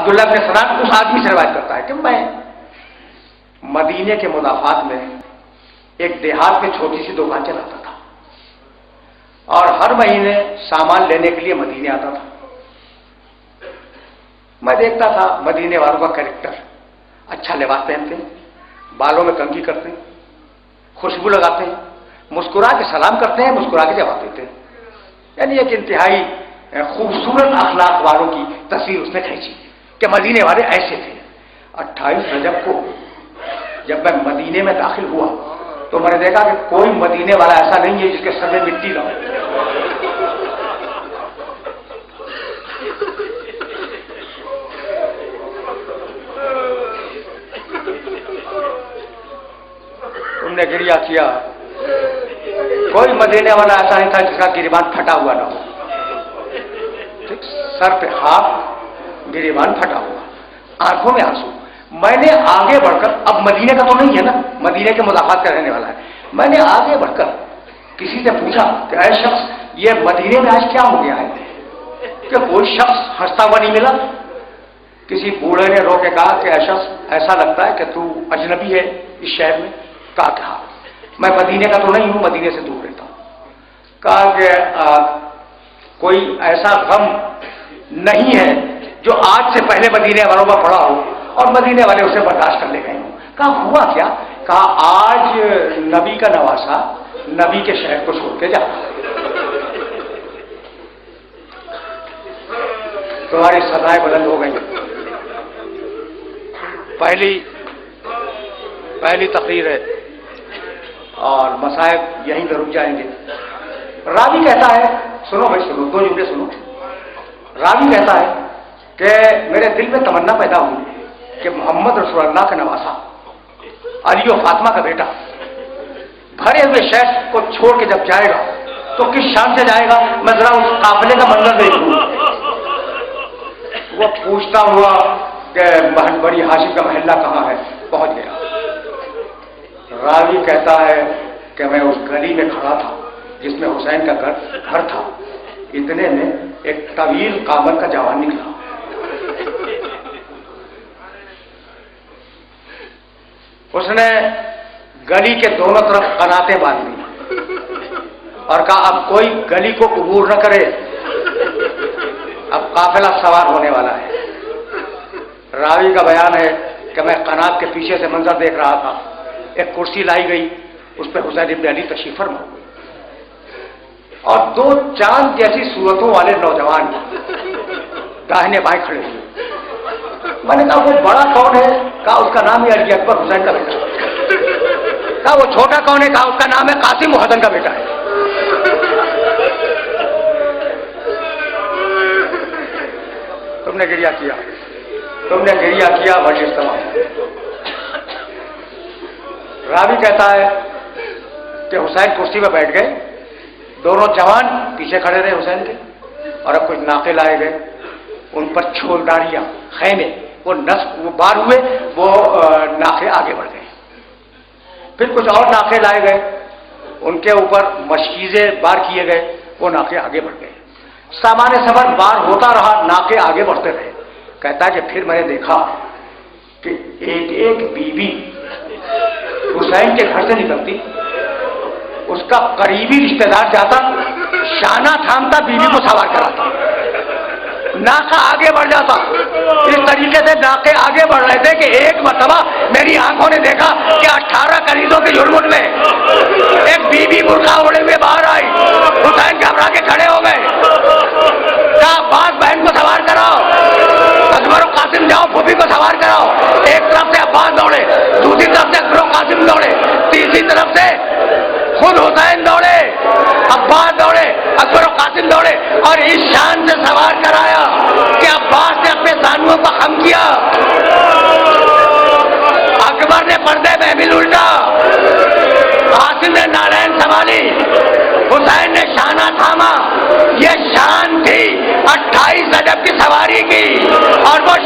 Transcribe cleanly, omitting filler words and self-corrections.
عبداللہ بن سلام اس آدمی سے روایت کرتا ہے کہ میں مدینے کے مضافات میں ایک دیہات میں چھوٹی سی دکان چلاتا تھا اور ہر مہینے سامان لینے کے لیے مدینے آتا تھا. میں دیکھتا تھا مدینے والوں کا کریکٹر، اچھا لباس پہنتے ہیں، بالوں میں کنگھی کرتے ہیں، خوشبو لگاتے ہیں، مسکرا کے سلام کرتے ہیں، مسکرا کے جواب دیتے ہیں. یعنی ایک انتہائی خوبصورت اخلاق والوں کی تصویر اس نے کھینچی کہ مدینے والے ایسے تھے. 28 رجب کو جب میں مدینے میں داخل ہوا تو میں نے دیکھا کہ کوئی مدینے والا ایسا نہیں ہے جس کے سر میں مٹی نہ ہو. تم نے گریہ کیا، کوئی مدینے والا ایسا نہیں تھا جس کا گریبان پھٹا ہوا نہ ہو. سر پہ خاک، گریبان پھٹا ہوا، آنکھوں میں آنسو. میں نے آگے بڑھ کر، اب مدینے کا تو نہیں ہے نا، مدینے کے مضافات کا رہنے والا ہے، میں نے آگے بڑھ کر کسی سے پوچھا کہ اے شخص یہ مدینے میں آج کیا ہو گیا ہے کہ کوئی شخص ہنستا ہوا نہیں ملا. کسی بوڑھے نے رو کے کہا کہ اے شخص ایسا لگتا ہے کہ تو اجنبی ہے اس شہر میں. کہا کہ ہاں میں مدینے کا تو نہیں ہوں، مدینے سے دور رہتا ہوں. کہا کہ کوئی ایسا غم نہیں ہے جو آج سے پہلے مدینے والوں کا پڑا ہو اور مدینے والے اسے برداشت کر لے گئے ہوں. کہا ہوا کیا؟ کہا آج نبی کا نواسا نبی کے شہر کو چھوڑ کے جا. تمہاری سزائیں بلند ہو گئی. پہلی تقریر ہے اور مصائب یہیں پہ رک جائیں گے. راوی کہتا ہے، سنو بھائی سنو، 2 جملے سنو. راوی کہتا ہے کہ میرے دل میں تمنا پیدا ہوئی کہ محمد رسول اللہ کا نواسا علی و فاطمہ کا بیٹا بھرے ہوئے شہر کو چھوڑ کے جب جائے گا تو کس شان سے جائے گا، میں ذرا اس قافلے کا منظر دیکھوں. وہ پوچھتا ہوا کہ بڑی ہاشم کا محلہ کہاں ہے، پہنچ گیا. راوی کہتا ہے کہ میں اس گلی میں کھڑا تھا جس میں حسین کا گھر تھا. اتنے میں ایک طویل قامت کا جوان نکلا. اس نے گلی کے دونوں طرف قناتیں باندھ لی اور کہا اب کوئی گلی کو عبور نہ کرے، اب قافلہ سوار ہونے والا ہے. راوی کا بیان ہے کہ میں قنات کے پیچھے سے منظر دیکھ رہا تھا. ایک کرسی لائی گئی، اس پہ حسین ابن علی تشریف فرما ہوئے اور 2 چاند جیسی صورتوں والے نوجوان داہنے بائیں کھڑے ہوئے. میں نے کہا وہ بڑا کون ہے؟ کہا اس کا نام ہے علی اکبر حسین کا بیٹا. کہا وہ چھوٹا کون ہے؟ کہا اس کا نام ہے قاسم محسن کا بیٹا ہے. تم نے گریہ کیا بڑی تمام. راوی کہتا ہے کہ حسین کرسی پہ بیٹھ گئے، دونوں جوان پیچھے کھڑے رہے حسین کے، اور اب کچھ ناقے لائے گئے، ان پر چھولداریاں، خیمے، وہ بار ہوئے، وہ ناقے آگے بڑھ گئے. پھر کچھ اور ناقے لائے گئے، ان کے اوپر مشکیزیں بار کیے گئے، وہ ناقے آگے بڑھ گئے. سامان سفر بار ہوتا رہا، ناقے آگے بڑھتے رہے. کہتا ہے کہ پھر میں نے دیکھا کہ ایک بیوی حسین کے گھر سے نکلتی، اس کا قریبی رشتہ دار جاتا، شانہ تھامتا، بیوی کو سوار کراتا، ناقہ آگے بڑھ جاتا. اس طریقے سے ناقے آگے بڑھ رہے تھے کہ ایک مرتبہ میری آنکھوں نے دیکھا کہ 18 کنیزوں کے جھرمٹ میں ایک بیوی برقع اوڑھے ہوئے باہر آئی. حسین گھبرا کے کھڑے ہو گئے. کہا عباس بہن کو سوار کراؤ، اکبر و قاسم جاؤ پھوپھی کو سوار کراؤ. ایک طرف سے عباس دوڑے، دوسری طرف سے اکبر و قاسم دوڑے، تیسری طرف سے خود حسین دوڑے، عباس دوڑے، اکبر و قاسم دوڑے اور اس شان سے سوار کرایا کہ عباس نے اپنے زانوؤں کو خم کیا، اکبر نے پردے محمل الٹا، قاسم نے نالین سنبھالی، حسین نے شانہ تھاما. یہ شان تھی 28 رجب کی سواری کی اور وہ